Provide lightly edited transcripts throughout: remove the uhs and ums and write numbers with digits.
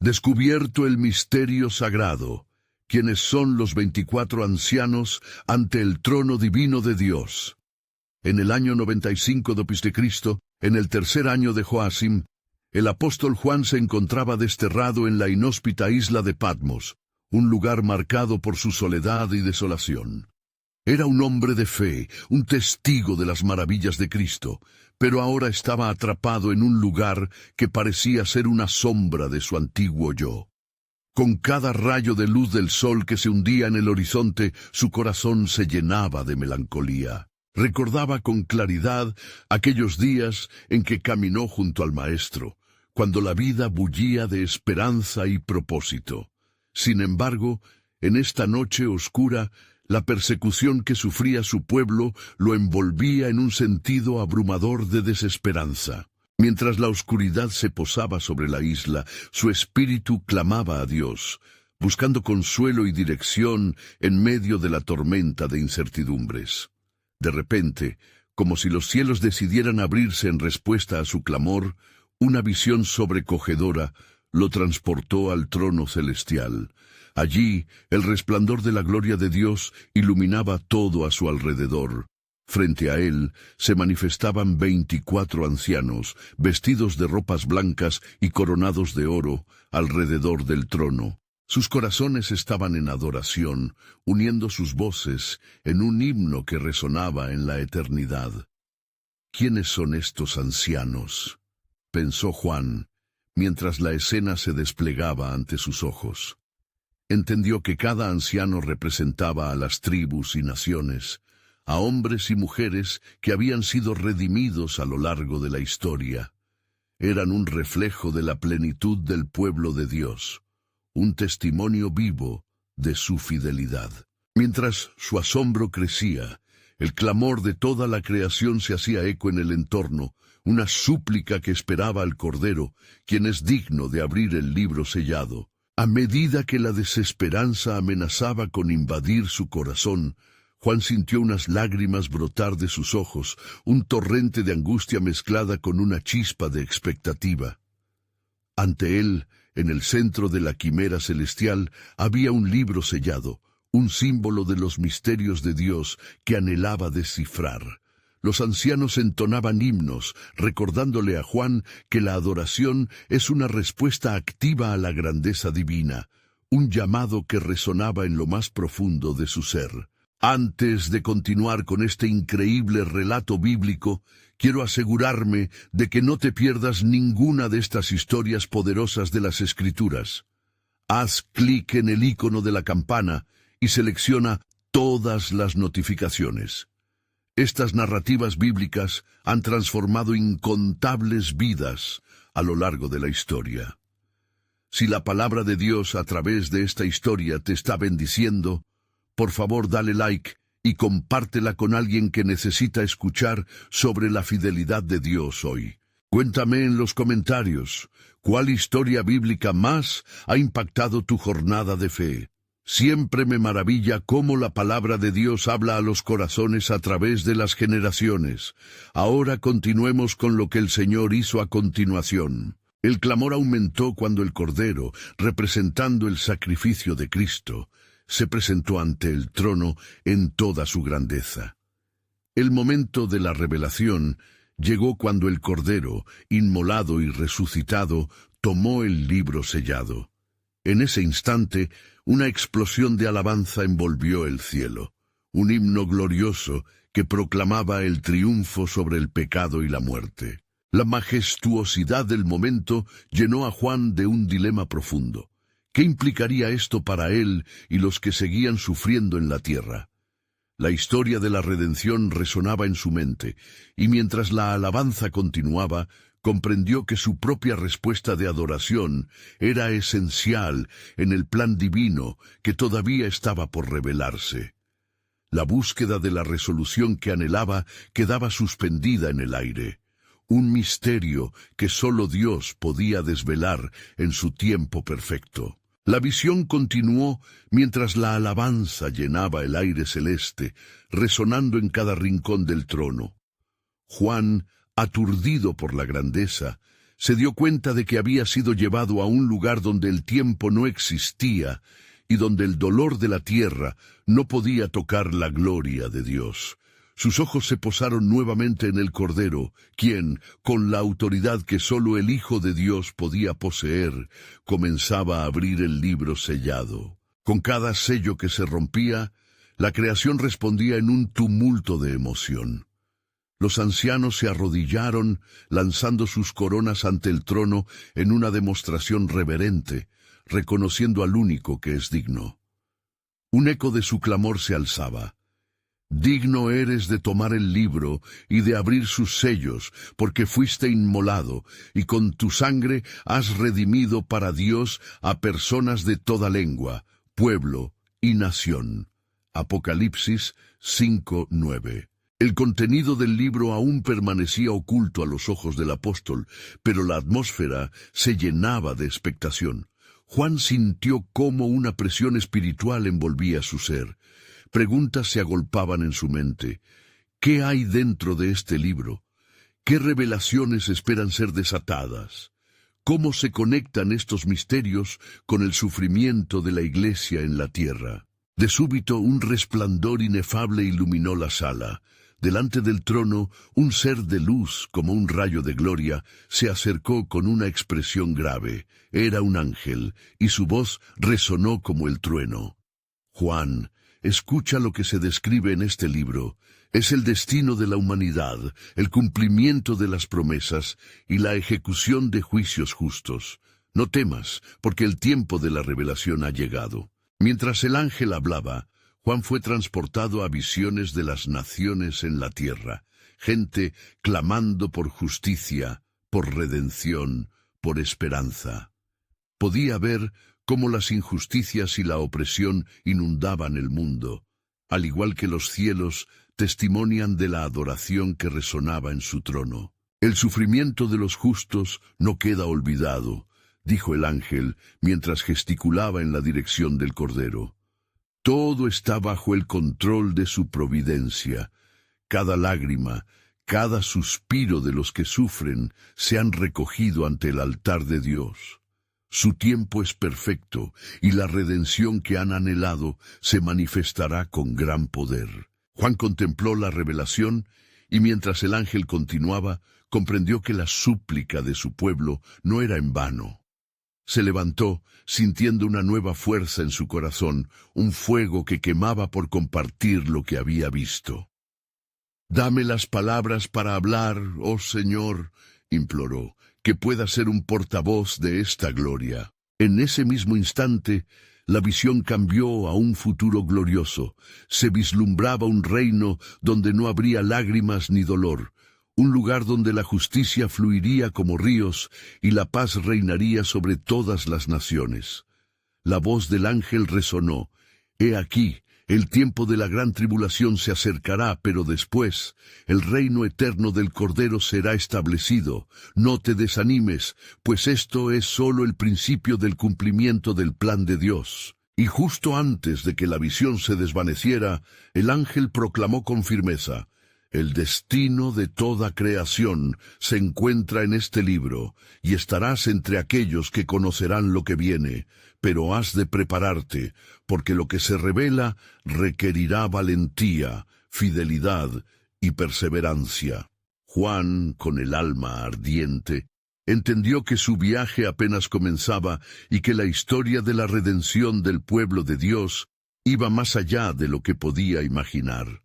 Descubierto el misterio sagrado, quienes son los 24 ancianos ante el trono divino de Dios. En el año 95 d.C., en el tercer año de Joacim, el apóstol Juan se encontraba desterrado en la inhóspita isla de Patmos, un lugar marcado por su soledad y desolación. Era un hombre de fe, un testigo de las maravillas de Cristo, pero ahora estaba atrapado en un lugar que parecía ser una sombra de su antiguo yo. Con cada rayo de luz del sol que se hundía en el horizonte, su corazón se llenaba de melancolía. Recordaba con claridad aquellos días en que caminó junto al Maestro, cuando la vida bullía de esperanza y propósito. Sin embargo, en esta noche oscura, la persecución que sufría su pueblo lo envolvía en un sentido abrumador de desesperanza. Mientras la oscuridad se posaba sobre la isla, su espíritu clamaba a Dios, buscando consuelo y dirección en medio de la tormenta de incertidumbres. De repente, como si los cielos decidieran abrirse en respuesta a su clamor, una visión sobrecogedora lo transportó al trono celestial. Allí, el resplandor de la gloria de Dios iluminaba todo a su alrededor. Frente a él se manifestaban 24 ancianos, vestidos de ropas blancas y coronados de oro, alrededor del trono. Sus corazones estaban en adoración, uniendo sus voces en un himno que resonaba en la eternidad. ¿Quiénes son estos ancianos?, pensó Juan, mientras la escena se desplegaba ante sus ojos. Entendió que cada anciano representaba a las tribus y naciones, a hombres y mujeres que habían sido redimidos a lo largo de la historia. Eran un reflejo de la plenitud del pueblo de Dios, un testimonio vivo de su fidelidad. Mientras su asombro crecía, el clamor de toda la creación se hacía eco en el entorno, una súplica que esperaba al Cordero, quien es digno de abrir el libro sellado. A medida que la desesperanza amenazaba con invadir su corazón, Juan sintió unas lágrimas brotar de sus ojos, un torrente de angustia mezclada con una chispa de expectativa. Ante él, en el centro de la quimera celestial, había un libro sellado, un símbolo de los misterios de Dios que anhelaba descifrar. Los ancianos entonaban himnos, recordándole a Juan que la adoración es una respuesta activa a la grandeza divina, un llamado que resonaba en lo más profundo de su ser. Antes de continuar con este increíble relato bíblico, quiero asegurarme de que no te pierdas ninguna de estas historias poderosas de las Escrituras. Haz clic en el icono de la campana y selecciona todas las notificaciones. Estas narrativas bíblicas han transformado incontables vidas a lo largo de la historia. Si la palabra de Dios a través de esta historia te está bendiciendo, por favor dale like y compártela con alguien que necesita escuchar sobre la fidelidad de Dios hoy. Cuéntame en los comentarios, ¿cuál historia bíblica más ha impactado tu jornada de fe? Siempre me maravilla cómo la palabra de Dios habla a los corazones a través de las generaciones. Ahora continuemos con lo que el Señor hizo a continuación. El clamor aumentó cuando el Cordero, representando el sacrificio de Cristo, se presentó ante el trono en toda su grandeza. El momento de la revelación llegó cuando el Cordero, inmolado y resucitado, tomó el libro sellado. En ese instante, una explosión de alabanza envolvió el cielo, un himno glorioso que proclamaba el triunfo sobre el pecado y la muerte. La majestuosidad del momento llenó a Juan de un dilema profundo. ¿Qué implicaría esto para él y los que seguían sufriendo en la tierra? La historia de la redención resonaba en su mente, y mientras la alabanza continuaba, comprendió que su propia respuesta de adoración era esencial en el plan divino que todavía estaba por revelarse. La búsqueda de la resolución que anhelaba quedaba suspendida en el aire, un misterio que solo Dios podía desvelar en su tiempo perfecto. La visión continuó mientras la alabanza llenaba el aire celeste, resonando en cada rincón del trono. Juan, aturdido por la grandeza, Se dio cuenta de que había sido llevado a un lugar donde el tiempo no existía y donde el dolor de la tierra no podía tocar la gloria de Dios. Sus ojos se posaron nuevamente en el Cordero, quien, con la autoridad que sólo el Hijo de Dios podía poseer, comenzaba a abrir el libro sellado. Con cada sello que se rompía, la creación respondía en un tumulto de emoción. Los ancianos se arrodillaron, lanzando sus coronas ante el trono en una demostración reverente, reconociendo al único que es digno. Un eco de su clamor se alzaba. Digno eres de tomar el libro y de abrir sus sellos, porque fuiste inmolado, y con tu sangre has redimido para Dios a personas de toda lengua, pueblo y nación. Apocalipsis 5:9. El contenido del libro aún permanecía oculto a los ojos del apóstol, pero la atmósfera se llenaba de expectación. Juan sintió cómo una presión espiritual envolvía su ser. Preguntas se agolpaban en su mente. ¿Qué hay dentro de este libro? ¿Qué revelaciones esperan ser desatadas? ¿Cómo se conectan estos misterios con el sufrimiento de la Iglesia en la tierra? De súbito un resplandor inefable iluminó la sala. Delante del trono, un ser de luz, como un rayo de gloria, se acercó con una expresión grave. Era un ángel, y su voz resonó como el trueno. Juan, escucha lo que se describe en este libro. Es el destino de la humanidad, el cumplimiento de las promesas y la ejecución de juicios justos. No temas, porque el tiempo de la revelación ha llegado. Mientras el ángel hablaba, Juan fue transportado a visiones de las naciones en la tierra, gente clamando por justicia, por redención, por esperanza. Podía ver cómo las injusticias y la opresión inundaban el mundo, al igual que los cielos testimonian de la adoración que resonaba en su trono. El sufrimiento de los justos no queda olvidado, dijo el ángel mientras gesticulaba en la dirección del Cordero. Todo está bajo el control de su providencia. Cada lágrima, cada suspiro de los que sufren se han recogido ante el altar de Dios. Su tiempo es perfecto y la redención que han anhelado se manifestará con gran poder. Juan contempló la revelación y mientras el ángel continuaba, comprendió que la súplica de su pueblo no era en vano. Se levantó, sintiendo una nueva fuerza en su corazón, un fuego que quemaba por compartir lo que había visto. «Dame las palabras para hablar, oh Señor», imploró, «que pueda ser un portavoz de esta gloria». En ese mismo instante, la visión cambió a un futuro glorioso. Se vislumbraba un reino donde no habría lágrimas ni dolor, un lugar donde la justicia fluiría como ríos y la paz reinaría sobre todas las naciones. La voz del ángel resonó. «He aquí, el tiempo de la gran tribulación se acercará, pero después el reino eterno del Cordero será establecido. No te desanimes, pues esto es solo el principio del cumplimiento del plan de Dios». Y justo antes de que la visión se desvaneciera, el ángel proclamó con firmeza: «El destino de toda creación se encuentra en este libro, y estarás entre aquellos que conocerán lo que viene, pero has de prepararte, porque lo que se revela requerirá valentía, fidelidad y perseverancia». Juan, con el alma ardiente, entendió que su viaje apenas comenzaba y que la historia de la redención del pueblo de Dios iba más allá de lo que podía imaginar.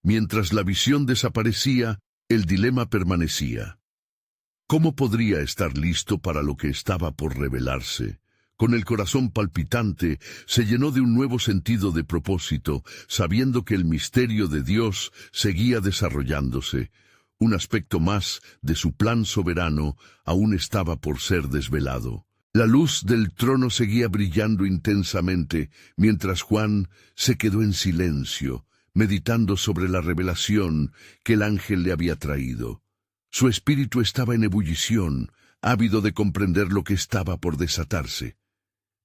Mientras la visión desaparecía, el dilema permanecía. ¿Cómo podría estar listo para lo que estaba por revelarse? Con el corazón palpitante, se llenó de un nuevo sentido de propósito, sabiendo que el misterio de Dios seguía desarrollándose. Un aspecto más de su plan soberano aún estaba por ser desvelado. La luz del trono seguía brillando intensamente, mientras Juan se quedó en silencio, meditando sobre la revelación que el ángel le había traído. Su espíritu estaba en ebullición, ávido de comprender lo que estaba por desatarse.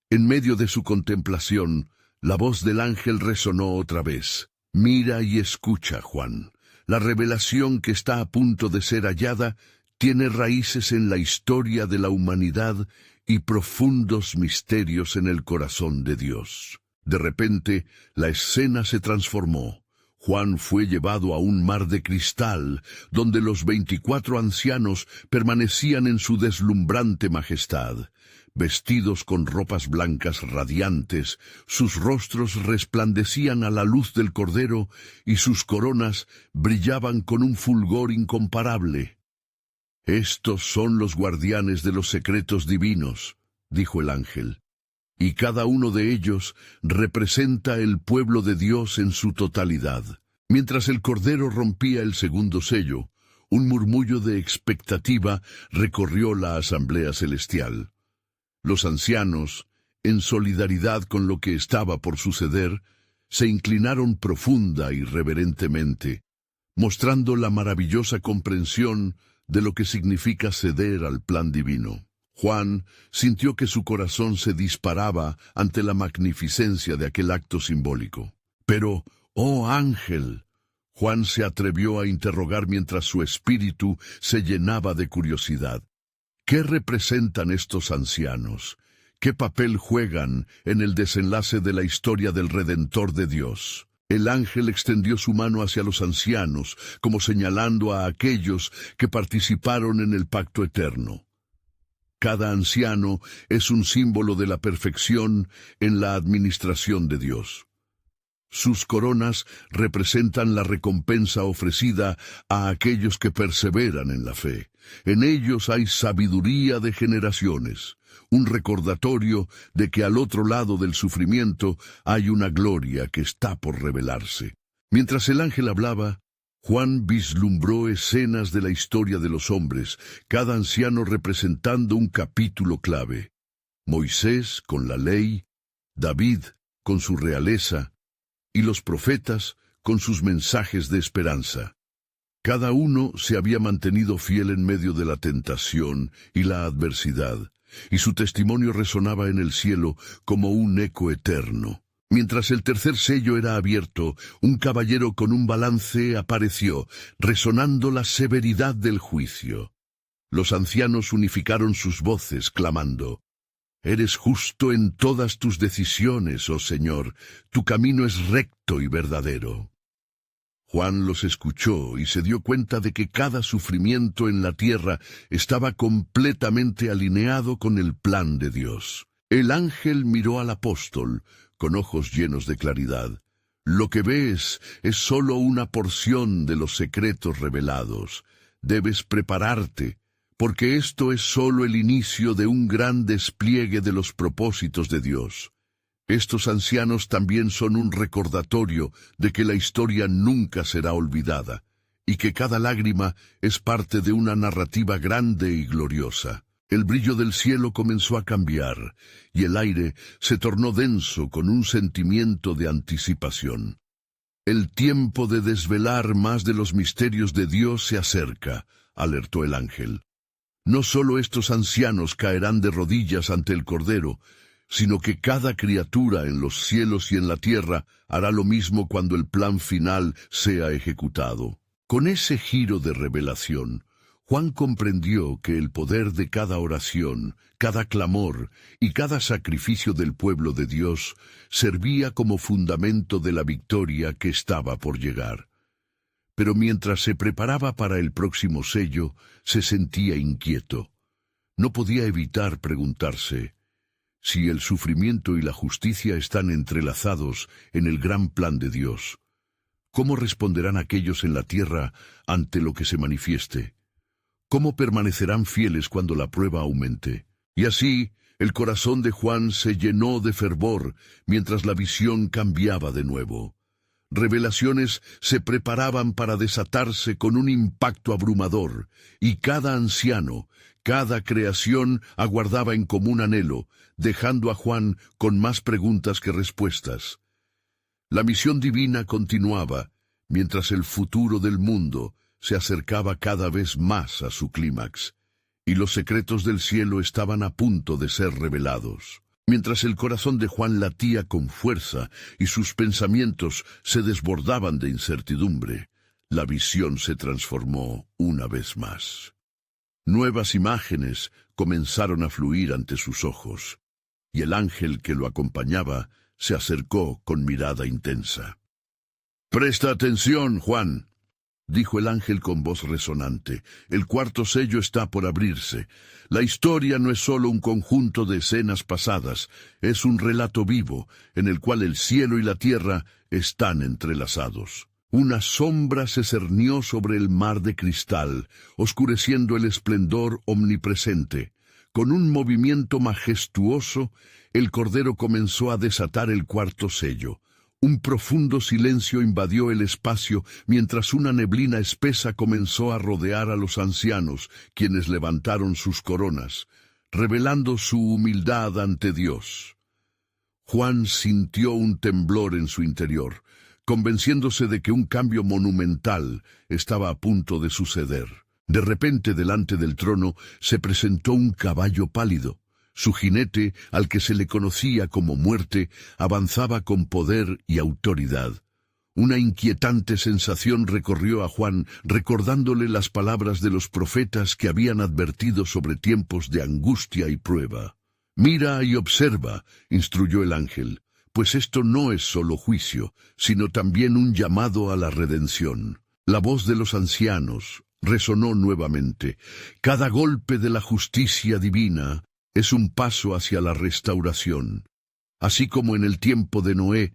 En medio de su contemplación, la voz del ángel resonó otra vez. «Mira y escucha, Juan. La revelación que está a punto de ser hallada tiene raíces en la historia de la humanidad y profundos misterios en el corazón de Dios. De repente, la escena se transformó. Juan fue llevado a un mar de cristal, donde los 24 ancianos permanecían en su deslumbrante majestad. Vestidos con ropas blancas radiantes, sus rostros resplandecían a la luz del Cordero y sus coronas brillaban con un fulgor incomparable. «Estos son los guardianes de los secretos divinos», dijo el ángel, «y cada uno de ellos representa el pueblo de Dios en su totalidad». Mientras el Cordero rompía el segundo sello, un murmullo de expectativa recorrió la asamblea celestial. Los ancianos, en solidaridad con lo que estaba por suceder, se inclinaron profunda y reverentemente, mostrando la maravillosa comprensión de lo que significa ceder al plan divino. Juan sintió que su corazón se disparaba ante la magnificencia de aquel acto simbólico. Pero, «Oh ángel», Juan se atrevió a interrogar mientras su espíritu se llenaba de curiosidad. ¿Qué representan estos ancianos? ¿Qué papel juegan en el desenlace de la historia del Redentor de Dios? El ángel extendió su mano hacia los ancianos, como señalando a aquellos que participaron en el pacto eterno. Cada anciano es un símbolo de la perfección en la administración de Dios. Sus coronas representan la recompensa ofrecida a aquellos que perseveran en la fe. En ellos hay sabiduría de generaciones, un recordatorio de que al otro lado del sufrimiento hay una gloria que está por revelarse. Mientras el ángel hablaba, Juan vislumbró escenas de la historia de los hombres, cada anciano representando un capítulo clave. Moisés con la ley, David con su realeza, y los profetas con sus mensajes de esperanza. Cada uno se había mantenido fiel en medio de la tentación y la adversidad, y su testimonio resonaba en el cielo como un eco eterno. Mientras el tercer sello era abierto, un caballero con un balance apareció, resonando la severidad del juicio. Los ancianos unificaron sus voces, clamando: «Eres justo en todas tus decisiones, oh Señor, tu camino es recto y verdadero». Juan los escuchó y se dio cuenta de que cada sufrimiento en la tierra estaba completamente alineado con el plan de Dios. El ángel miró al apóstol con ojos llenos de claridad. «Lo que ves es solo una porción de los secretos revelados. Debes prepararte, porque esto es solo el inicio de un gran despliegue de los propósitos de Dios». Estos ancianos también son un recordatorio de que la historia nunca será olvidada, y que cada lágrima es parte de una narrativa grande y gloriosa. El brillo del cielo comenzó a cambiar, y el aire se tornó denso con un sentimiento de anticipación. «El tiempo de desvelar más de los misterios de Dios se acerca», alertó el ángel. «No solo estos ancianos caerán de rodillas ante el Cordero, sino que cada criatura en los cielos y en la tierra hará lo mismo cuando el plan final sea ejecutado». Con ese giro de revelación, Juan comprendió que el poder de cada oración, cada clamor y cada sacrificio del pueblo de Dios servía como fundamento de la victoria que estaba por llegar. Pero mientras se preparaba para el próximo sello, se sentía inquieto. No podía evitar preguntarse: si el sufrimiento y la justicia están entrelazados en el gran plan de Dios, ¿cómo responderán aquellos en la tierra ante lo que se manifieste? ¿Cómo permanecerán fieles cuando la prueba aumente? Y así, el corazón de Juan se llenó de fervor mientras la visión cambiaba de nuevo. Revelaciones se preparaban para desatarse con un impacto abrumador, y cada anciano, cada creación aguardaba en común anhelo, dejando a Juan con más preguntas que respuestas. La misión divina continuaba, mientras el futuro del mundo se acercaba cada vez más a su clímax, y los secretos del cielo estaban a punto de ser revelados. Mientras el corazón de Juan latía con fuerza y sus pensamientos se desbordaban de incertidumbre, la visión se transformó una vez más. Nuevas imágenes comenzaron a fluir ante sus ojos, y el ángel que lo acompañaba se acercó con mirada intensa. «Presta atención, Juan», dijo el ángel con voz resonante. «El cuarto sello está por abrirse. La historia no es solo un conjunto de escenas pasadas, es un relato vivo, en el cual el cielo y la tierra están entrelazados». Una sombra se cernió sobre el mar de cristal, oscureciendo el esplendor omnipresente. Con un movimiento majestuoso, el Cordero comenzó a desatar el cuarto sello. Un profundo silencio invadió el espacio mientras una neblina espesa comenzó a rodear a los ancianos, quienes levantaron sus coronas, revelando su humildad ante Dios. Juan sintió un temblor en su interior, convenciéndose de que un cambio monumental estaba a punto de suceder. De repente, delante del trono, se presentó un caballo pálido. Su jinete, al que se le conocía como Muerte, avanzaba con poder y autoridad. Una inquietante sensación recorrió a Juan, recordándole las palabras de los profetas que habían advertido sobre tiempos de angustia y prueba. «Mira y observa», instruyó el ángel, «pues esto no es solo juicio, sino también un llamado a la redención». La voz de los ancianos resonó nuevamente. Cada golpe de la justicia divina es un paso hacia la restauración. Así como en el tiempo de Noé,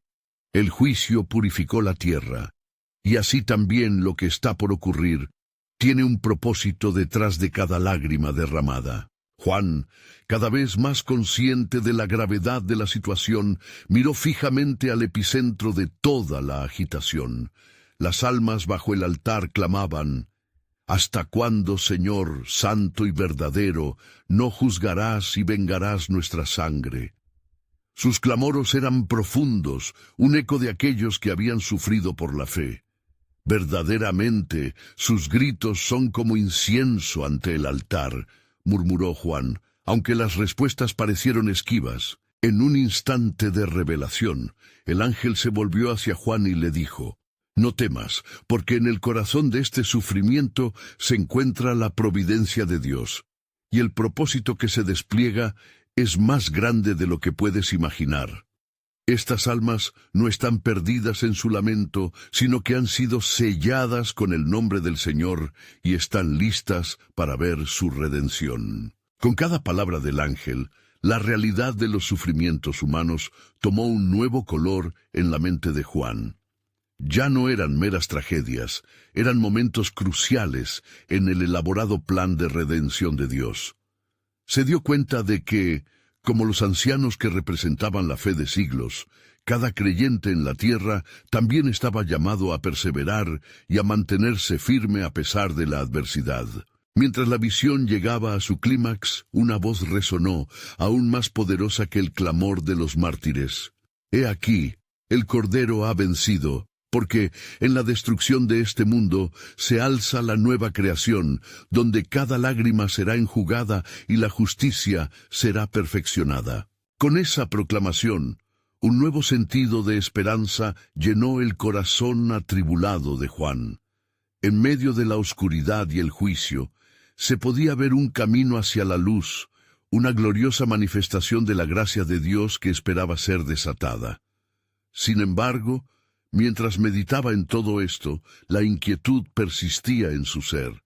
el juicio purificó la tierra, y así también lo que está por ocurrir tiene un propósito detrás de cada lágrima derramada. Juan, cada vez más consciente de la gravedad de la situación, miró fijamente al epicentro de toda la agitación. Las almas bajo el altar clamaban: «¿Hasta cuándo, Señor, santo y verdadero, no juzgarás y vengarás nuestra sangre?» Sus clamores eran profundos, un eco de aquellos que habían sufrido por la fe. «Verdaderamente, sus gritos son como incienso ante el altar», murmuró Juan, aunque las respuestas parecieron esquivas. En un instante de revelación, el ángel se volvió hacia Juan y le dijo: «No temas, porque en el corazón de este sufrimiento se encuentra la providencia de Dios, y el propósito que se despliega es más grande de lo que puedes imaginar. Estas almas no están perdidas en su lamento, sino que han sido selladas con el nombre del Señor y están listas para ver su redención». Con cada palabra del ángel, la realidad de los sufrimientos humanos tomó un nuevo color en la mente de Juan. Ya no eran meras tragedias, eran momentos cruciales en el elaborado plan de redención de Dios. Se dio cuenta de que, como los ancianos que representaban la fe de siglos, cada creyente en la tierra también estaba llamado a perseverar y a mantenerse firme a pesar de la adversidad. Mientras la visión llegaba a su clímax, una voz resonó, aún más poderosa que el clamor de los mártires: «He aquí, el Cordero ha vencido, porque en la destrucción de este mundo se alza la nueva creación, donde cada lágrima será enjugada y la justicia será perfeccionada». Con esa proclamación, un nuevo sentido de esperanza llenó el corazón atribulado de Juan. En medio de la oscuridad y el juicio, se podía ver un camino hacia la luz, una gloriosa manifestación de la gracia de Dios que esperaba ser desatada. Sin embargo, mientras meditaba en todo esto, la inquietud persistía en su ser.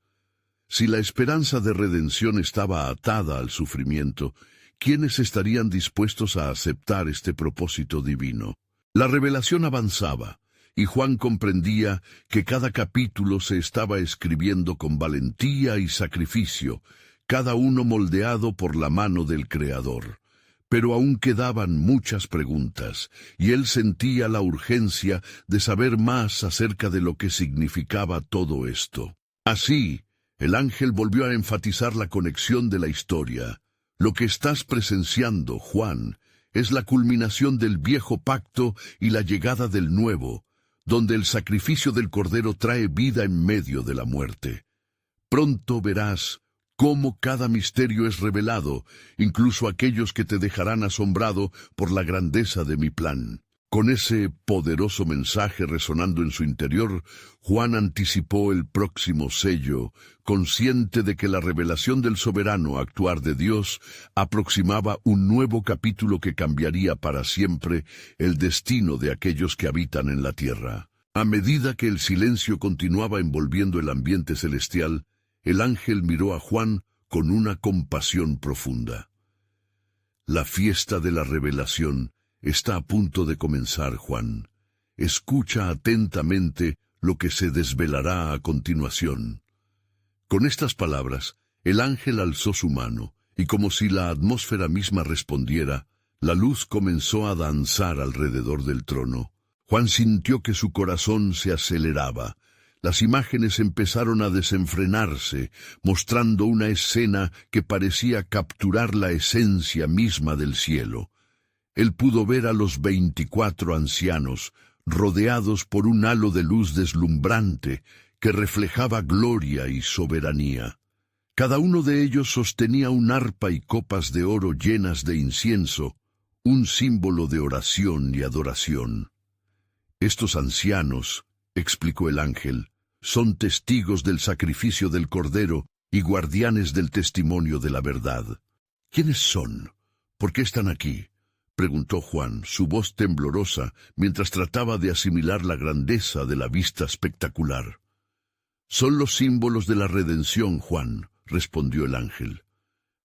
Si la esperanza de redención estaba atada al sufrimiento, ¿quiénes estarían dispuestos a aceptar este propósito divino? La revelación avanzaba, y Juan comprendía que cada capítulo se estaba escribiendo con valentía y sacrificio, cada uno moldeado por la mano del Creador. Pero aún quedaban muchas preguntas, y él sentía la urgencia de saber más acerca de lo que significaba todo esto. Así, el ángel volvió a enfatizar la conexión de la historia. Lo que estás presenciando, Juan, es la culminación del viejo pacto y la llegada del nuevo, donde el sacrificio del Cordero trae vida en medio de la muerte. Pronto verás cómo cada misterio es revelado, incluso aquellos que te dejarán asombrado por la grandeza de mi plan. Con ese poderoso mensaje resonando en su interior, Juan anticipó el próximo sello, consciente de que la revelación del soberano actuar de Dios aproximaba un nuevo capítulo que cambiaría para siempre el destino de aquellos que habitan en la tierra. A medida que el silencio continuaba envolviendo el ambiente celestial, el ángel miró a Juan con una compasión profunda. La fiesta de la revelación está a punto de comenzar, Juan. Escucha atentamente lo que se desvelará a continuación. Con estas palabras, el ángel alzó su mano, y como si la atmósfera misma respondiera, la luz comenzó a danzar alrededor del trono. Juan sintió que su corazón se aceleraba. Las imágenes empezaron a desenfrenarse, mostrando una escena que parecía capturar la esencia misma del cielo. Él pudo ver a los 24 ancianos, rodeados por un halo de luz deslumbrante que reflejaba gloria y soberanía. Cada uno de ellos sostenía un arpa y copas de oro llenas de incienso, un símbolo de oración y adoración. Estos ancianos, explicó el ángel, son testigos del sacrificio del Cordero y guardianes del testimonio de la verdad. ¿Quiénes son? ¿Por qué están aquí?, preguntó Juan, su voz temblorosa, mientras trataba de asimilar la grandeza de la vista espectacular. Son los símbolos de la redención, Juan, respondió el ángel.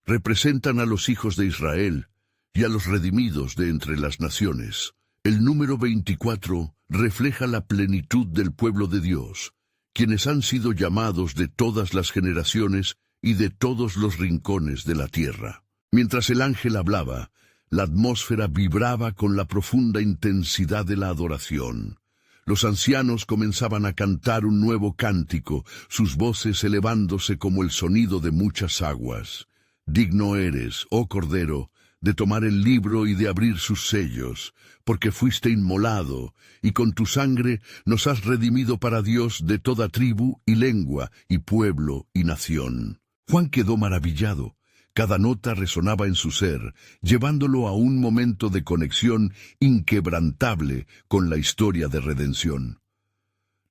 Representan a los hijos de Israel y a los redimidos de entre las naciones. El número 24 refleja la plenitud del pueblo de Dios, quienes han sido llamados de todas las generaciones y de todos los rincones de la tierra. Mientras el ángel hablaba, la atmósfera vibraba con la profunda intensidad de la adoración. Los ancianos comenzaban a cantar un nuevo cántico, sus voces elevándose como el sonido de muchas aguas. Digno eres, oh Cordero, de tomar el libro y de abrir sus sellos, porque fuiste inmolado, y con tu sangre nos has redimido para Dios de toda tribu y lengua y pueblo y nación. Juan quedó maravillado. Cada nota resonaba en su ser, llevándolo a un momento de conexión inquebrantable con la historia de redención.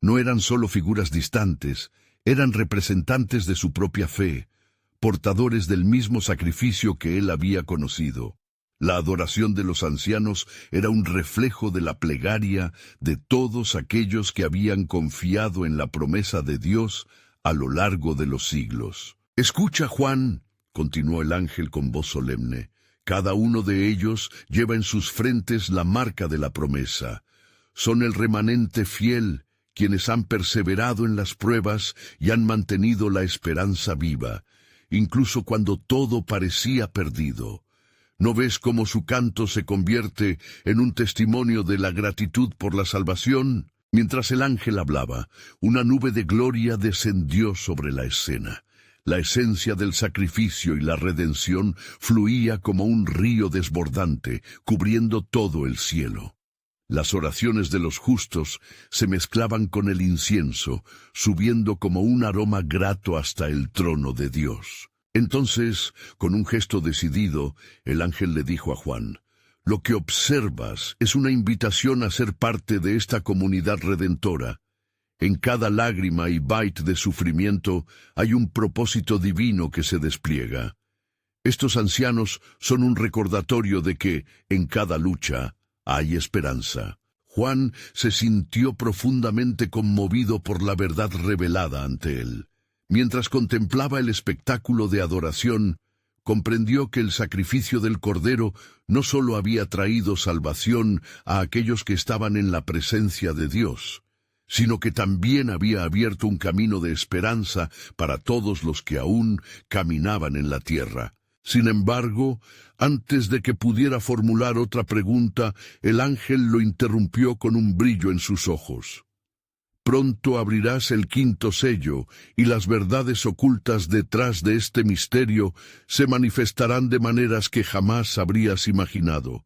No eran solo figuras distantes, eran representantes de su propia fe, portadores del mismo sacrificio que él había conocido. La adoración de los ancianos era un reflejo de la plegaria de todos aquellos que habían confiado en la promesa de Dios a lo largo de los siglos. «Escucha, Juan», continuó el ángel con voz solemne, «cada uno de ellos lleva en sus frentes la marca de la promesa. Son el remanente fiel, quienes han perseverado en las pruebas y han mantenido la esperanza viva, incluso cuando todo parecía perdido. ¿No ves cómo su canto se convierte en un testimonio de la gratitud por la salvación?» Mientras el ángel hablaba, una nube de gloria descendió sobre la escena. La esencia del sacrificio y la redención fluía como un río desbordante, cubriendo todo el cielo. Las oraciones de los justos se mezclaban con el incienso, subiendo como un aroma grato hasta el trono de Dios. Entonces, con un gesto decidido, el ángel le dijo a Juan: «Lo que observas es una invitación a ser parte de esta comunidad redentora. En cada lágrima y byte de sufrimiento hay un propósito divino que se despliega. Estos ancianos son un recordatorio de que, en cada lucha, hay esperanza». Juan se sintió profundamente conmovido por la verdad revelada ante él. Mientras contemplaba el espectáculo de adoración, comprendió que el sacrificio del Cordero no solo había traído salvación a aquellos que estaban en la presencia de Dios, sino que también había abierto un camino de esperanza para todos los que aún caminaban en la tierra. Sin embargo, antes de que pudiera formular otra pregunta, el ángel lo interrumpió con un brillo en sus ojos. «Pronto abrirás el quinto sello, y las verdades ocultas detrás de este misterio se manifestarán de maneras que jamás habrías imaginado.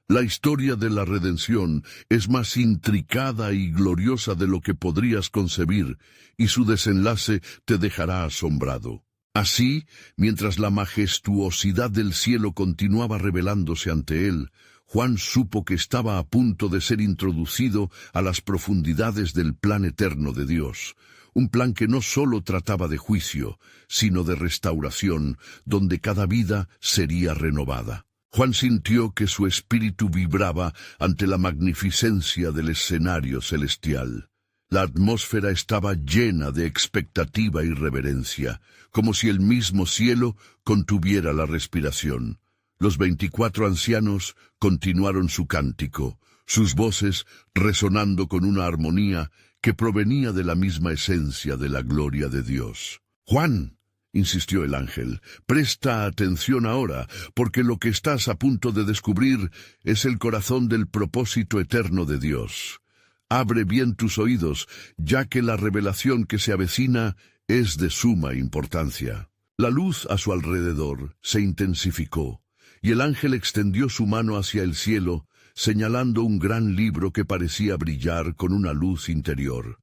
La historia de la redención es más intricada y gloriosa de lo que podrías concebir, y su desenlace te dejará asombrado». Así, mientras la majestuosidad del cielo continuaba revelándose ante él, Juan supo que estaba a punto de ser introducido a las profundidades del plan eterno de Dios, un plan que no solo trataba de juicio, sino de restauración, donde cada vida sería renovada. Juan sintió que su espíritu vibraba ante la magnificencia del escenario celestial. La atmósfera estaba llena de expectativa y reverencia, como si el mismo cielo contuviera la respiración. Los 24 ancianos continuaron su cántico, sus voces resonando con una armonía que provenía de la misma esencia de la gloria de Dios. «Juan», insistió el ángel, «presta atención ahora, porque lo que estás a punto de descubrir es el corazón del propósito eterno de Dios. Abre bien tus oídos, ya que la revelación que se avecina es de suma importancia». La luz a su alrededor se intensificó, y el ángel extendió su mano hacia el cielo, señalando un gran libro que parecía brillar con una luz interior.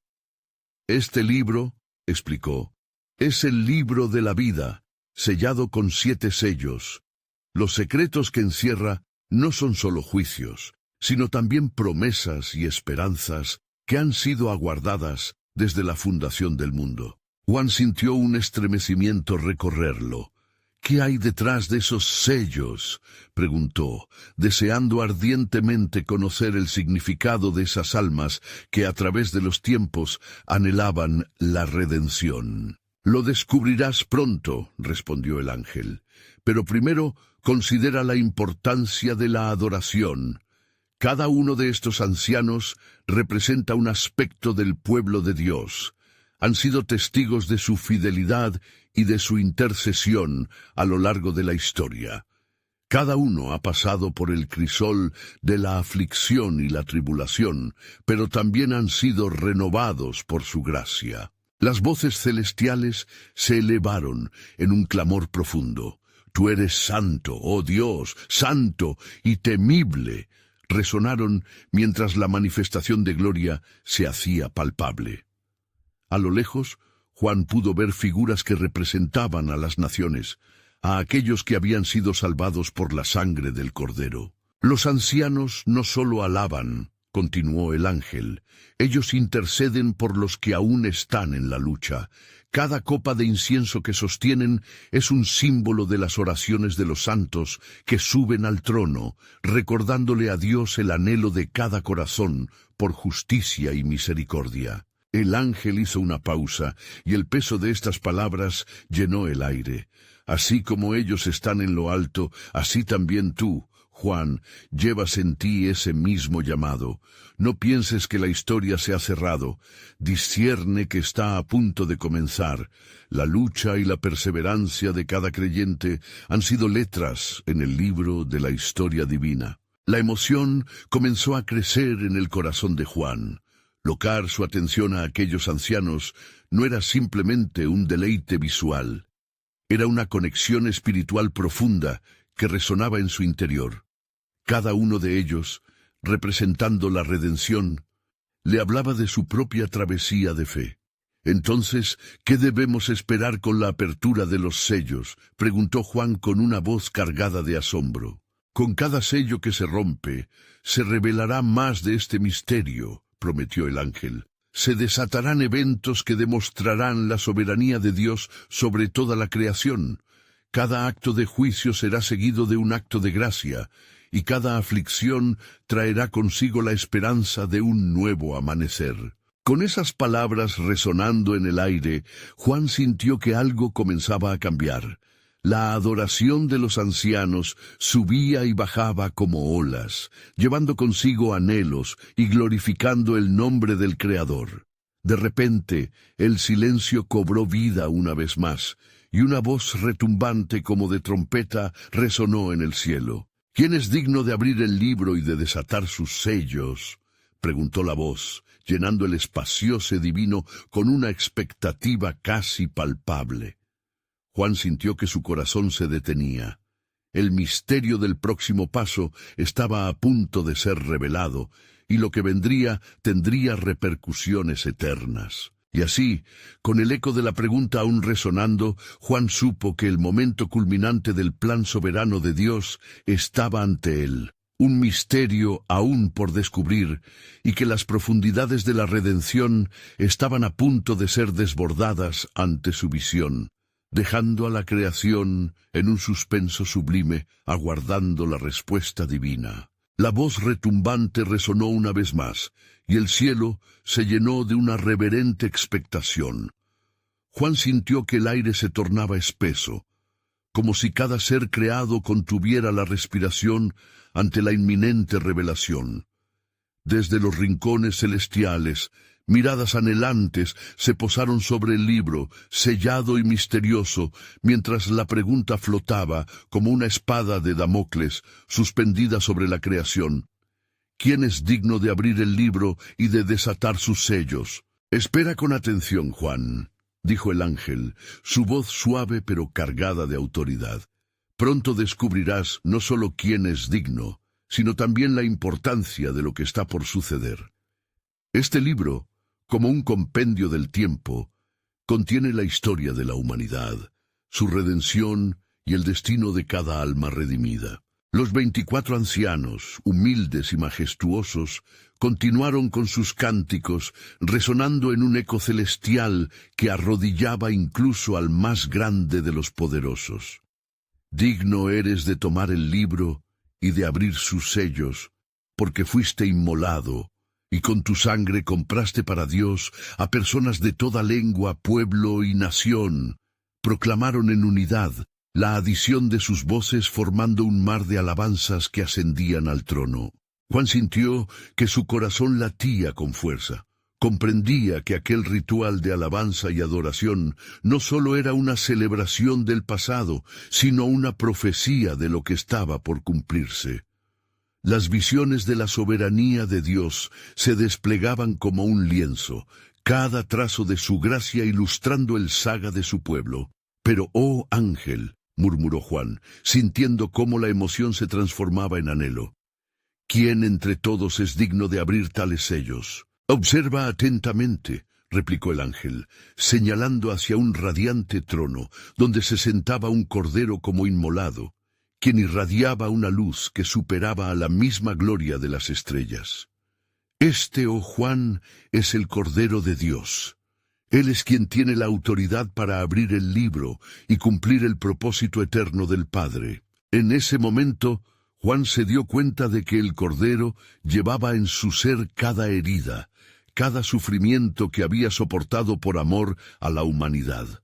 «Este libro», explicó, «es el libro de la vida, sellado con 7 sellos. Los secretos que encierra no son solo juicios, sino también promesas y esperanzas que han sido aguardadas desde la fundación del mundo». Juan sintió un estremecimiento recorrerlo. «¿Qué hay detrás de esos sellos?», preguntó, deseando ardientemente conocer el significado de esas almas que a través de los tiempos anhelaban la redención. «Lo descubrirás pronto», respondió el ángel, «pero primero considera la importancia de la adoración. Cada uno de estos ancianos representa un aspecto del pueblo de Dios. Han sido testigos de su fidelidad y de su intercesión a lo largo de la historia. Cada uno ha pasado por el crisol de la aflicción y la tribulación, pero también han sido renovados por su gracia». Las voces celestiales se elevaron en un clamor profundo. «Tú eres santo, oh Dios, santo y temible», resonaron mientras la manifestación de gloria se hacía palpable. A lo lejos, Juan pudo ver figuras que representaban a las naciones, a aquellos que habían sido salvados por la sangre del Cordero. «Los ancianos no solo alaban», continuó el ángel, «ellos interceden por los que aún están en la lucha. Cada copa de incienso que sostienen es un símbolo de las oraciones de los santos que suben al trono, recordándole a Dios el anhelo de cada corazón por justicia y misericordia». El ángel hizo una pausa, y el peso de estas palabras llenó el aire. «Así como ellos están en lo alto, así también tú, Juan, llevas en ti ese mismo llamado. No pienses que la historia se ha cerrado. Discierne que está a punto de comenzar. La lucha y la perseverancia de cada creyente han sido letras en el libro de la historia divina». La emoción comenzó a crecer en el corazón de Juan. Locar su atención a aquellos ancianos no era simplemente un deleite visual. Era una conexión espiritual profunda que resonaba en su interior. Cada uno de ellos, representando la redención, le hablaba de su propia travesía de fe. «Entonces, ¿qué debemos esperar con la apertura de los sellos?», preguntó Juan con una voz cargada de asombro. «Con cada sello que se rompe, se revelará más de este misterio», prometió el ángel. «Se desatarán eventos que demostrarán la soberanía de Dios sobre toda la creación. Cada acto de juicio será seguido de un acto de gracia, y cada aflicción traerá consigo la esperanza de un nuevo amanecer». Con esas palabras resonando en el aire, Juan sintió que algo comenzaba a cambiar. La adoración de los ancianos subía y bajaba como olas, llevando consigo anhelos y glorificando el nombre del Creador. De repente, el silencio cobró vida una vez más, y una voz retumbante como de trompeta resonó en el cielo. «¿Quién es digno de abrir el libro y de desatar sus sellos?», preguntó la voz, llenando el espacioso divino con una expectativa casi palpable. Juan sintió que su corazón se detenía. El misterio del próximo paso estaba a punto de ser revelado, y lo que vendría tendría repercusiones eternas. Y así, con el eco de la pregunta aún resonando, Juan supo que el momento culminante del plan soberano de Dios estaba ante él. un misterio aún por descubrir, y que las profundidades de la redención estaban a punto de ser desbordadas ante su visión, dejando a la creación en un suspenso sublime, aguardando la respuesta divina. La voz retumbante resonó una vez más, y el cielo se llenó de una reverente expectación. Juan sintió que el aire se tornaba espeso, como si cada ser creado contuviera la respiración ante la inminente revelación. Desde los rincones celestiales, miradas anhelantes se posaron sobre el libro, sellado y misterioso, mientras la pregunta flotaba como una espada de Damocles suspendida sobre la creación. ¿Quién es digno de abrir el libro y de desatar sus sellos? Espera con atención, Juan, dijo el ángel, su voz suave pero cargada de autoridad. Pronto descubrirás no solo quién es digno, sino también la importancia de lo que está por suceder. Este libro, como un compendio del tiempo, contiene la historia de la humanidad, su redención y el destino de cada alma redimida. Los 24 ancianos, humildes y majestuosos, continuaron con sus cánticos, resonando en un eco celestial que arrodillaba incluso al más grande de los poderosos. Digno eres de tomar el libro y de abrir sus sellos, porque fuiste inmolado, y con tu sangre compraste para Dios a personas de toda lengua, pueblo y nación. Proclamaron en unidad la adición de sus voces formando un mar de alabanzas que ascendían al trono. Juan sintió que su corazón latía con fuerza. Comprendía que aquel ritual de alabanza y adoración no solo era una celebración del pasado, sino una profecía de lo que estaba por cumplirse. Las visiones de la soberanía de Dios se desplegaban como un lienzo, cada trazo de su gracia ilustrando el saga de su pueblo. Pero, oh ángel, murmuró Juan, sintiendo cómo la emoción se transformaba en anhelo. ¿Quién entre todos es digno de abrir tales sellos? Observa atentamente, replicó el ángel, señalando hacia un radiante trono, donde se sentaba un cordero como inmolado, quien irradiaba una luz que superaba a la misma gloria de las estrellas. Este, oh Juan, es el Cordero de Dios. Él es quien tiene la autoridad para abrir el libro y cumplir el propósito eterno del Padre. En ese momento, Juan se dio cuenta de que el Cordero llevaba en su ser cada herida, cada sufrimiento que había soportado por amor a la humanidad.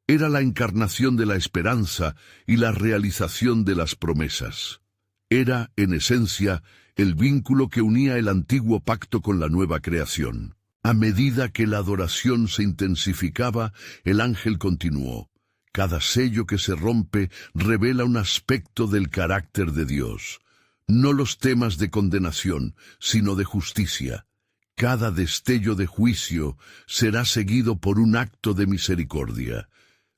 Era la encarnación de la esperanza y la realización de las promesas. Era, en esencia, el vínculo que unía el antiguo pacto con la nueva creación. A medida que la adoración se intensificaba, el ángel continuó. Cada sello que se rompe revela un aspecto del carácter de Dios. No los temas de condenación, sino de justicia. Cada destello de juicio será seguido por un acto de misericordia.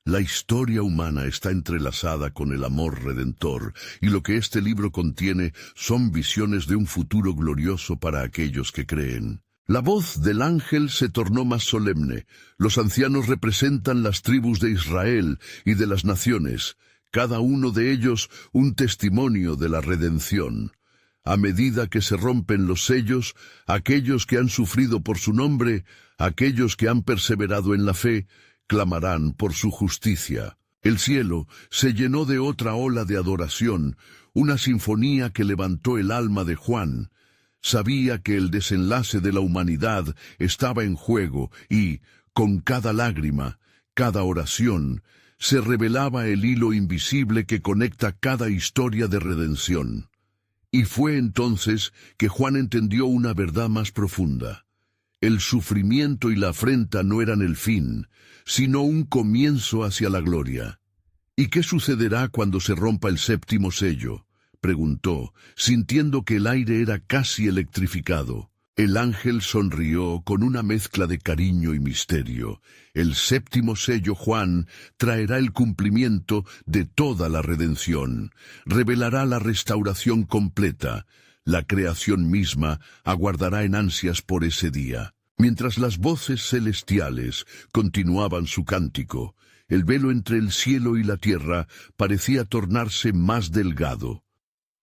La historia humana está entrelazada con el amor redentor, y lo que este libro contiene son visiones de un futuro glorioso para aquellos que creen. La voz del ángel se tornó más solemne. Los ancianos representan las tribus de Israel y de las naciones, cada uno de ellos un testimonio de la redención. A medida que se rompen los sellos, aquellos que han sufrido por su nombre, aquellos que han perseverado en la fe, clamarán por su justicia. El cielo se llenó de otra ola de adoración, una sinfonía que levantó el alma de Juan. Sabía que el desenlace de la humanidad estaba en juego y, con cada lágrima, cada oración, se revelaba el hilo invisible que conecta cada historia de redención. Y fue entonces que Juan entendió una verdad más profunda. El sufrimiento y la afrenta no eran el fin, sino un comienzo hacia la gloria. ¿Y qué sucederá cuando se rompa el séptimo sello?, preguntó, sintiendo que el aire era casi electrificado. El ángel sonrió con una mezcla de cariño y misterio. El séptimo sello, Juan, traerá el cumplimiento de toda la redención. Revelará la restauración completa. La creación misma aguardará en ansias por ese día. Mientras las voces celestiales continuaban su cántico, el velo entre el cielo y la tierra parecía tornarse más delgado.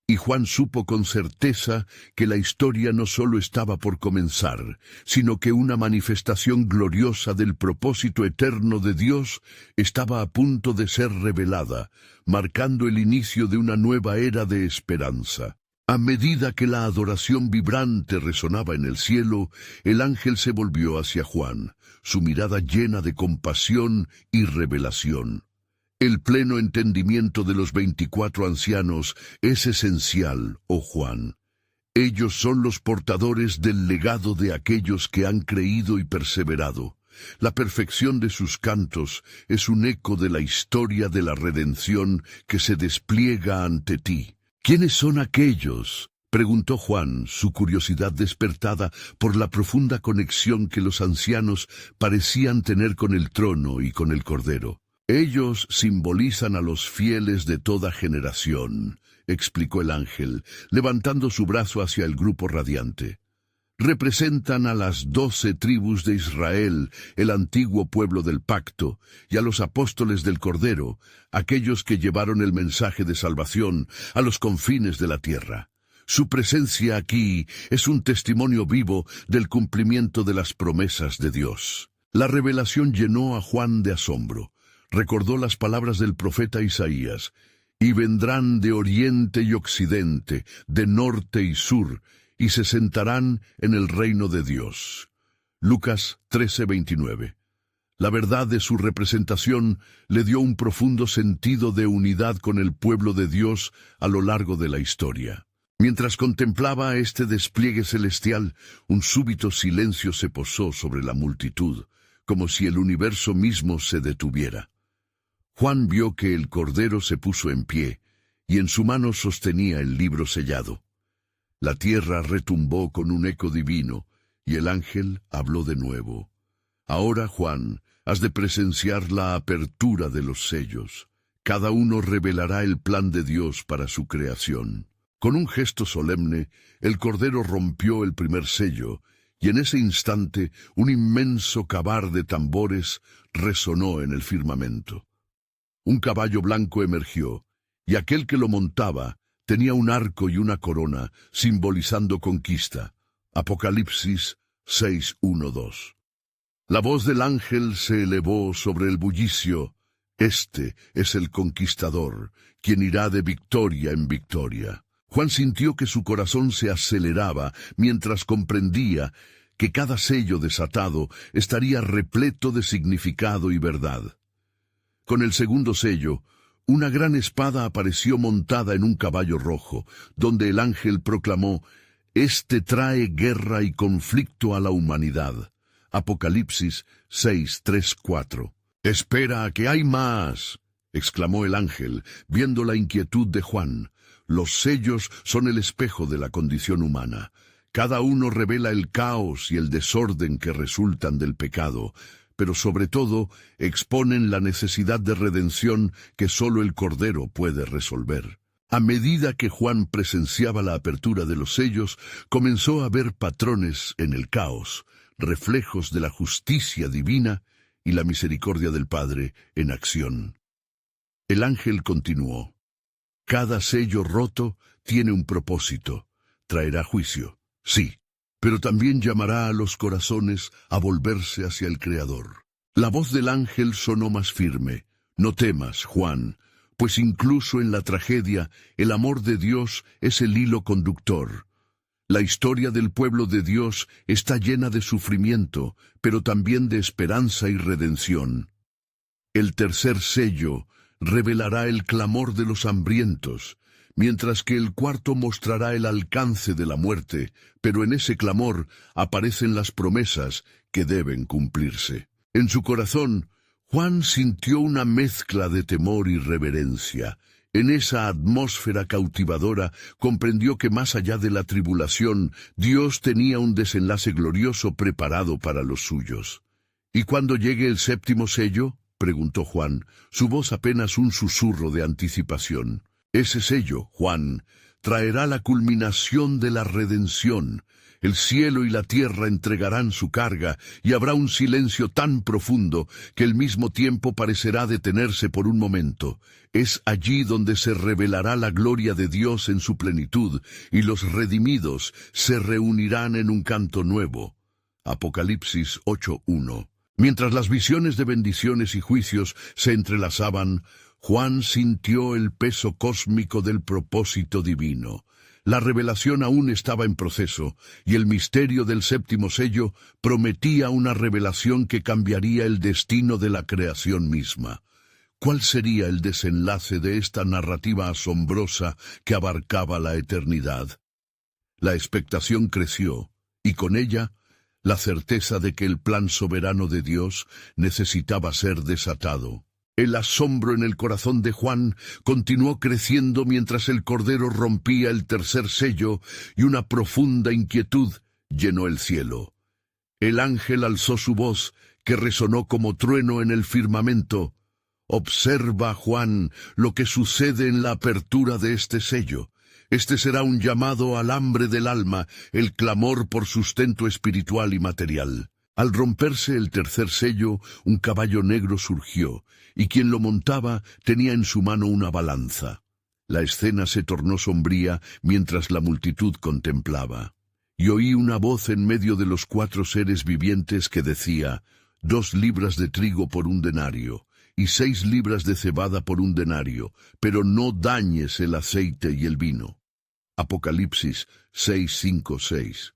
Y Juan supo con certeza que la historia no solo estaba por comenzar, sino que una manifestación gloriosa del propósito eterno de Dios estaba a punto de ser revelada, marcando el inicio de una nueva era de esperanza. A medida que la adoración vibrante resonaba en el cielo, el ángel se volvió hacia Juan, su mirada llena de compasión y revelación. El pleno entendimiento de los 24 ancianos es esencial, oh Juan. Ellos son los portadores del legado de aquellos que han creído y perseverado. La perfección de sus cantos es un eco de la historia de la redención que se despliega ante ti. ¿Quiénes son aquellos?, preguntó Juan, su curiosidad despertada por la profunda conexión que los ancianos parecían tener con el trono y con el Cordero. Ellos simbolizan a los fieles de toda generación, explicó el ángel, levantando su brazo hacia el grupo radiante. Representan a las 12 tribus de Israel, el antiguo pueblo del pacto, y a los apóstoles del Cordero, aquellos que llevaron el mensaje de salvación a los confines de la tierra. Su presencia aquí es un testimonio vivo del cumplimiento de las promesas de Dios. La revelación llenó a Juan de asombro. Recordó las palabras del profeta Isaías, «Y vendrán de oriente y occidente, de norte y sur, y se sentarán en el reino de Dios». Lucas 13:29. La verdad de su representación le dio un profundo sentido de unidad con el pueblo de Dios a lo largo de la historia. Mientras contemplaba este despliegue celestial, un súbito silencio se posó sobre la multitud, como si el universo mismo se detuviera. Juan vio que el Cordero se puso en pie, y en su mano sostenía el libro sellado. La tierra retumbó con un eco divino, y el ángel habló de nuevo. «Ahora, Juan, has de presenciar la apertura de los sellos. Cada uno revelará el plan de Dios para su creación». Con un gesto solemne, el Cordero rompió el primer sello, y en ese instante un inmenso cabar de tambores resonó en el firmamento. Un caballo blanco emergió, y aquel que lo montaba tenía un arco y una corona, simbolizando conquista. Apocalipsis 6:1-2. La voz del ángel se elevó sobre el bullicio. «Este es el conquistador, quien irá de victoria en victoria». Juan sintió que su corazón se aceleraba mientras comprendía que cada sello desatado estaría repleto de significado y verdad. Con el segundo sello, una gran espada apareció montada en un caballo rojo, donde el ángel proclamó: «Este trae guerra y conflicto a la humanidad». Apocalipsis 6:3-4. «Espera, que hay más», exclamó el ángel, viendo la inquietud de Juan. «Los sellos son el espejo de la condición humana. Cada uno revela el caos y el desorden que resultan del pecado, pero sobre todo exponen la necesidad de redención que solo el Cordero puede resolver». A medida que Juan presenciaba la apertura de los sellos, comenzó a ver patrones en el caos, reflejos de la justicia divina y la misericordia del Padre en acción. El ángel continuó: «Cada sello roto tiene un propósito. Traerá juicio, sí, pero también llamará a los corazones a volverse hacia el Creador». La voz del ángel sonó más firme: «No temas, Juan, pues incluso en la tragedia, el amor de Dios es el hilo conductor. La historia del pueblo de Dios está llena de sufrimiento, pero también de esperanza y redención. El tercer sello revelará el clamor de los hambrientos, mientras que el cuarto mostrará el alcance de la muerte, pero en ese clamor aparecen las promesas que deben cumplirse». En su corazón, Juan sintió una mezcla de temor y reverencia. En esa atmósfera cautivadora comprendió que más allá de la tribulación, Dios tenía un desenlace glorioso preparado para los suyos. «¿Y cuándo llegue el séptimo sello?», preguntó Juan, su voz apenas un susurro de anticipación. «Ese sello, Juan, traerá la culminación de la redención. El cielo y la tierra entregarán su carga, y habrá un silencio tan profundo que el mismo tiempo parecerá detenerse por un momento. Es allí donde se revelará la gloria de Dios en su plenitud, y los redimidos se reunirán en un canto nuevo. Apocalipsis 8:1. Mientras las visiones de bendiciones y juicios se entrelazaban, Juan sintió el peso cósmico del propósito divino. La revelación aún estaba en proceso, y el misterio del séptimo sello prometía una revelación que cambiaría el destino de la creación misma. ¿Cuál sería el desenlace de esta narrativa asombrosa que abarcaba la eternidad? La expectación creció, y con ella, la certeza de que el plan soberano de Dios necesitaba ser desatado. El asombro en el corazón de Juan continuó creciendo mientras el Cordero rompía el tercer sello, y una profunda inquietud llenó el cielo. El ángel alzó su voz, que resonó como trueno en el firmamento. «Observa, Juan, lo que sucede en la apertura de este sello. Este será un llamado al hambre del alma, el clamor por sustento espiritual y material». Al romperse el tercer sello, un caballo negro surgió, y quien lo montaba tenía en su mano una balanza. La escena se tornó sombría mientras la multitud contemplaba. Y oí una voz en medio de los 4 seres vivientes que decía: 2 libras de trigo por 1 denario, y 6 libras de cebada por 1 denario, pero no dañes el aceite y el vino. Apocalipsis 6:5-6.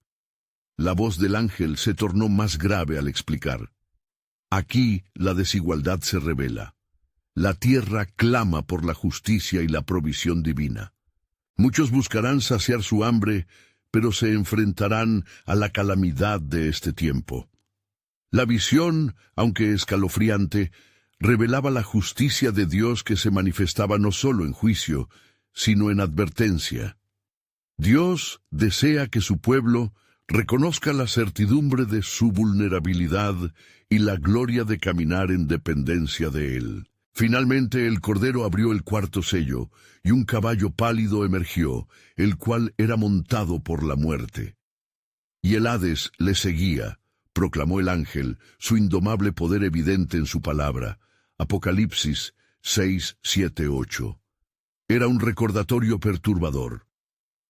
La voz del ángel se tornó más grave al explicar: aquí la desigualdad se revela. La tierra clama por la justicia y la provisión divina. Muchos buscarán saciar su hambre, pero se enfrentarán a la calamidad de este tiempo. La visión, aunque escalofriante, revelaba la justicia de Dios que se manifestaba no solo en juicio, sino en advertencia. Dios desea que su pueblo reconozca la certidumbre de su vulnerabilidad y la gloria de caminar en dependencia de Él. Finalmente el Cordero abrió el 4º sello, y un caballo pálido emergió, el cual era montado por la muerte. Y el Hades le seguía, proclamó el ángel, su indomable poder evidente en su palabra. Apocalipsis 6:7-8. Era un recordatorio perturbador.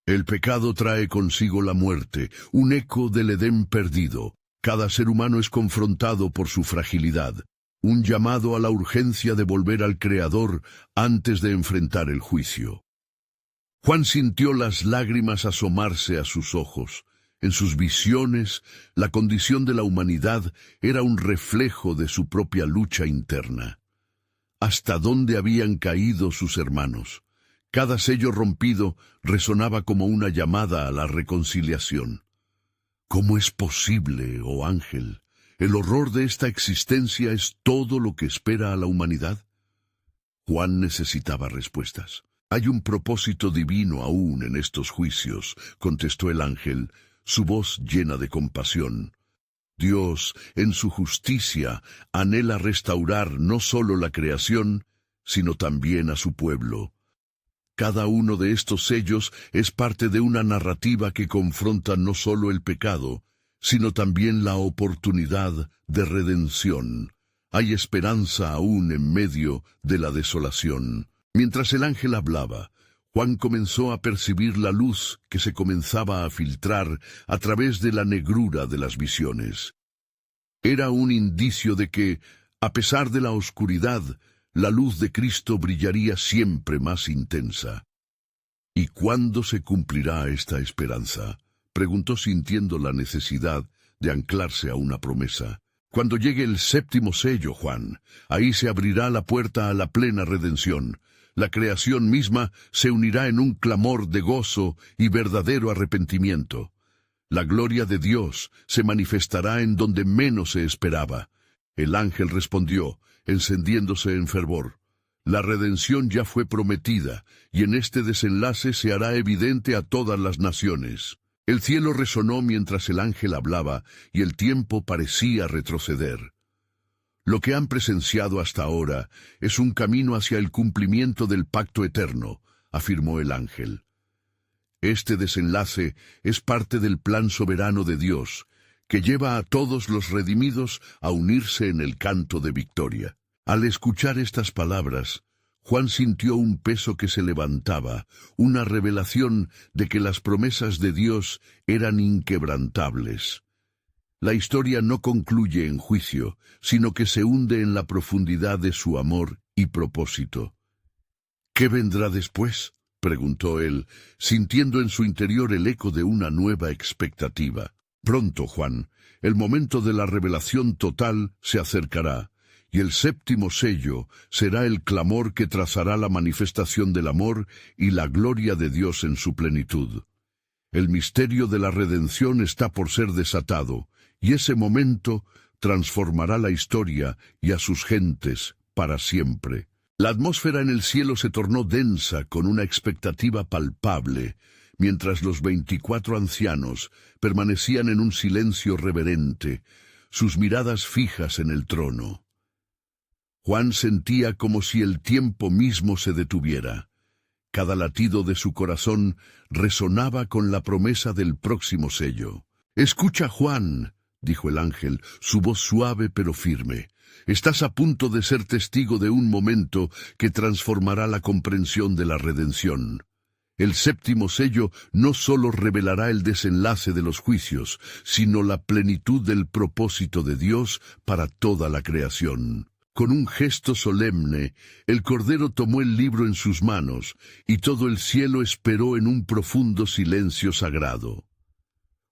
El pecado trae consigo la muerte, un eco del Edén perdido. Cada ser humano es confrontado por su fragilidad, un llamado a la urgencia de volver al Creador antes de enfrentar el juicio. Juan sintió las lágrimas asomarse a sus ojos. En sus visiones, la condición de la humanidad era un reflejo de su propia lucha interna. ¿Hasta dónde habían caído sus hermanos? Cada sello rompido resonaba como una llamada a la reconciliación. ¿Cómo es posible, oh ángel? ¿El horror de esta existencia es todo lo que espera a la humanidad? Juan necesitaba respuestas. Hay un propósito divino aún en estos juicios, contestó el ángel, su voz llena de compasión. Dios, en su justicia, anhela restaurar no solo la creación, sino también a su pueblo. Cada uno de estos sellos es parte de una narrativa que confronta no solo el pecado, sino también la oportunidad de redención. Hay esperanza aún en medio de la desolación. Mientras el ángel hablaba, Juan comenzó a percibir la luz que se comenzaba a filtrar a través de la negrura de las visiones. Era un indicio de que, a pesar de la oscuridad, la luz de Cristo brillaría siempre más intensa. ¿Y cuándo se cumplirá esta esperanza?, preguntó sintiendo la necesidad de anclarse a una promesa. Cuando llegue el 7º sello, Juan, ahí se abrirá la puerta a la plena redención. La creación misma se unirá en un clamor de gozo y verdadero arrepentimiento. La gloria de Dios se manifestará en donde menos se esperaba. El ángel respondió, encendiéndose en fervor. La redención ya fue prometida, y en este desenlace se hará evidente a todas las naciones. El cielo resonó mientras el ángel hablaba, y el tiempo parecía retroceder. Lo que han presenciado hasta ahora es un camino hacia el cumplimiento del pacto eterno, afirmó el ángel. Este desenlace es parte del plan soberano de Dios, que lleva a todos los redimidos a unirse en el canto de victoria. Al escuchar estas palabras, Juan sintió un peso que se levantaba, una revelación de que las promesas de Dios eran inquebrantables. La historia no concluye en juicio, sino que se hunde en la profundidad de su amor y propósito. ¿Qué vendrá después?, preguntó él, sintiendo en su interior el eco de una nueva expectativa. Pronto, Juan, el momento de la revelación total se acercará, y el séptimo sello será el clamor que trazará la manifestación del amor y la gloria de Dios en su plenitud. El misterio de la redención está por ser desatado, y ese momento transformará la historia y a sus gentes para siempre. La atmósfera en el cielo se tornó densa con una expectativa palpable, mientras los 24 ancianos permanecían en un silencio reverente, sus miradas fijas en el trono. Juan sentía como si el tiempo mismo se detuviera. Cada latido de su corazón resonaba con la promesa del próximo sello. «Escucha, Juan», dijo el ángel, su voz suave pero firme. «Estás a punto de ser testigo de un momento que transformará la comprensión de la redención. El séptimo sello no solo revelará el desenlace de los juicios, sino la plenitud del propósito de Dios para toda la creación». Con un gesto solemne, el Cordero tomó el libro en sus manos, y todo el cielo esperó en un profundo silencio sagrado.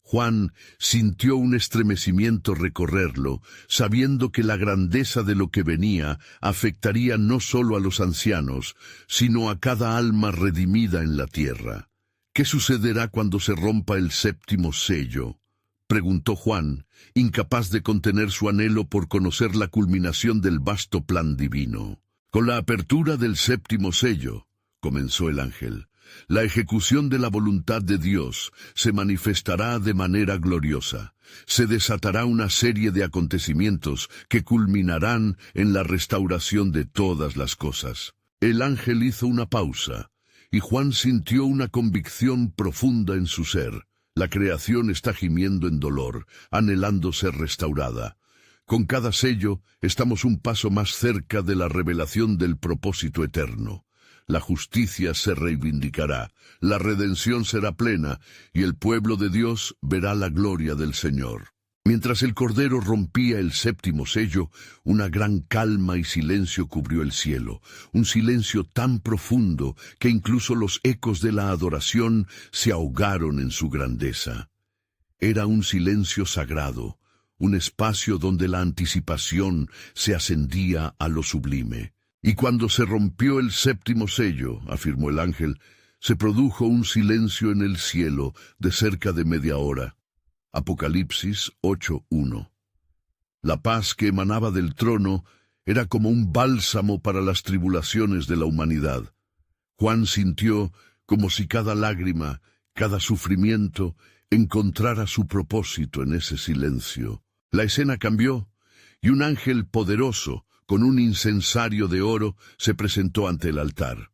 Juan sintió un estremecimiento recorrerlo, sabiendo que la grandeza de lo que venía afectaría no solo a los ancianos, sino a cada alma redimida en la tierra. ¿Qué sucederá cuando se rompa el séptimo sello?, preguntó Juan, incapaz de contener su anhelo por conocer la culminación del vasto plan divino. «Con la apertura del séptimo sello», comenzó el ángel, «la ejecución de la voluntad de Dios se manifestará de manera gloriosa. Se desatará una serie de acontecimientos que culminarán en la restauración de todas las cosas». El ángel hizo una pausa, y Juan sintió una convicción profunda en su ser. La creación está gimiendo en dolor, anhelando ser restaurada. Con cada sello estamos un paso más cerca de la revelación del propósito eterno. La justicia se reivindicará, la redención será plena, y el pueblo de Dios verá la gloria del Señor. Mientras el Cordero rompía el séptimo sello, una gran calma y silencio cubrió el cielo, un silencio tan profundo que incluso los ecos de la adoración se ahogaron en su grandeza. Era un silencio sagrado, un espacio donde la anticipación se ascendía a lo sublime. Y cuando se rompió el séptimo sello, afirmó el ángel, se produjo un silencio en el cielo de cerca de media hora. Apocalipsis 8:1. La paz que emanaba del trono era como un bálsamo para las tribulaciones de la humanidad. Juan sintió como si cada lágrima, cada sufrimiento, encontrara su propósito en ese silencio. La escena cambió, y un ángel poderoso, con un incensario de oro, se presentó ante el altar.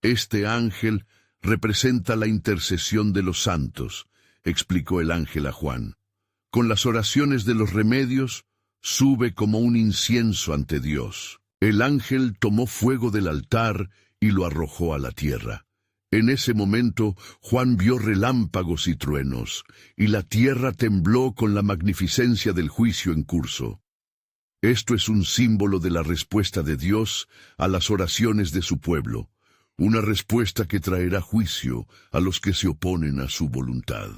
Este ángel representa la intercesión de los santos, explicó el ángel a Juan. Con las oraciones de los remedios, sube como un incienso ante Dios. El ángel tomó fuego del altar y lo arrojó a la tierra. En ese momento, Juan vio relámpagos y truenos, y la tierra tembló con la magnificencia del juicio en curso. Esto es un símbolo de la respuesta de Dios a las oraciones de su pueblo, una respuesta que traerá juicio a los que se oponen a su voluntad.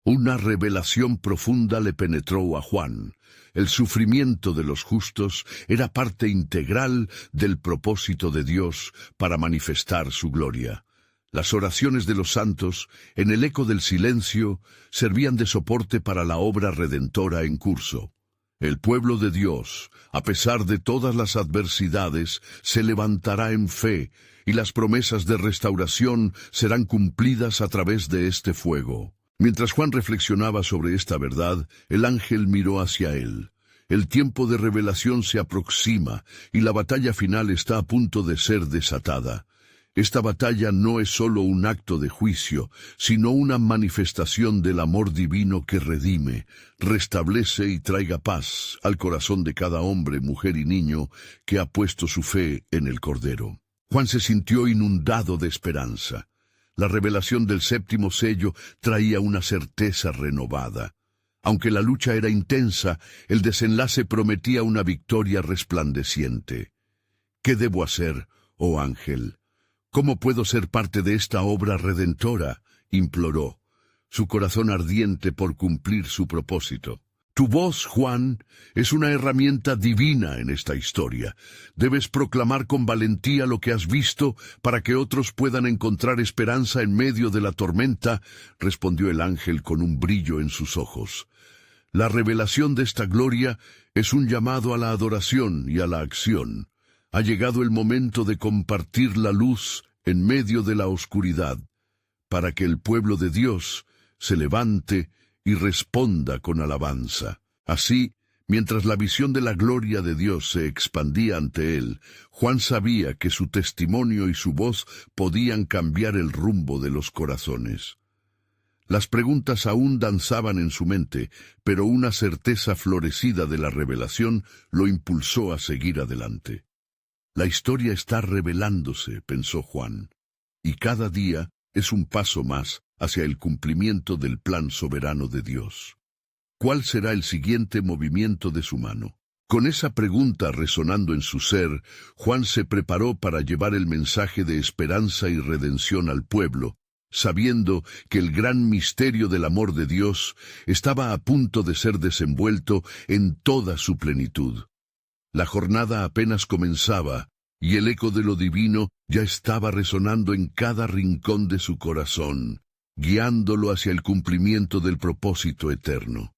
Una revelación profunda le penetró a Juan. El sufrimiento de los justos era parte integral del propósito de Dios para manifestar su gloria. Las oraciones de los santos, en el eco del silencio, servían de soporte para la obra redentora en curso. El pueblo de Dios, a pesar de todas las adversidades, se levantará en fe, y las promesas de restauración serán cumplidas a través de este fuego. Mientras Juan reflexionaba sobre esta verdad, el ángel miró hacia él. El tiempo de revelación se aproxima, y la batalla final está a punto de ser desatada. Esta batalla no es solo un acto de juicio, sino una manifestación del amor divino que redime, restablece y traiga paz al corazón de cada hombre, mujer y niño que ha puesto su fe en el Cordero. Juan se sintió inundado de esperanza. La revelación del séptimo sello traía una certeza renovada. Aunque la lucha era intensa, el desenlace prometía una victoria resplandeciente. ¿Qué debo hacer, oh ángel? ¿Cómo puedo ser parte de esta obra redentora?, imploró, su corazón ardiente por cumplir su propósito. Tu voz, Juan, es una herramienta divina en esta historia. Debes proclamar con valentía lo que has visto para que otros puedan encontrar esperanza en medio de la tormenta, respondió el ángel con un brillo en sus ojos. La revelación de esta gloria es un llamado a la adoración y a la acción. Ha llegado el momento de compartir la luz en medio de la oscuridad, para que el pueblo de Dios se levante y responda con alabanza. Así, mientras la visión de la gloria de Dios se expandía ante él, Juan sabía que su testimonio y su voz podían cambiar el rumbo de los corazones. Las preguntas aún danzaban en su mente, pero una certeza florecida de la revelación lo impulsó a seguir adelante. La historia está revelándose, pensó Juan, y cada día es un paso más hacia el cumplimiento del plan soberano de Dios. ¿Cuál será el siguiente movimiento de su mano? Con esa pregunta resonando en su ser, Juan se preparó para llevar el mensaje de esperanza y redención al pueblo, sabiendo que el gran misterio del amor de Dios estaba a punto de ser desenvuelto en toda su plenitud. La jornada apenas comenzaba, y el eco de lo divino ya estaba resonando en cada rincón de su corazón, guiándolo hacia el cumplimiento del propósito eterno.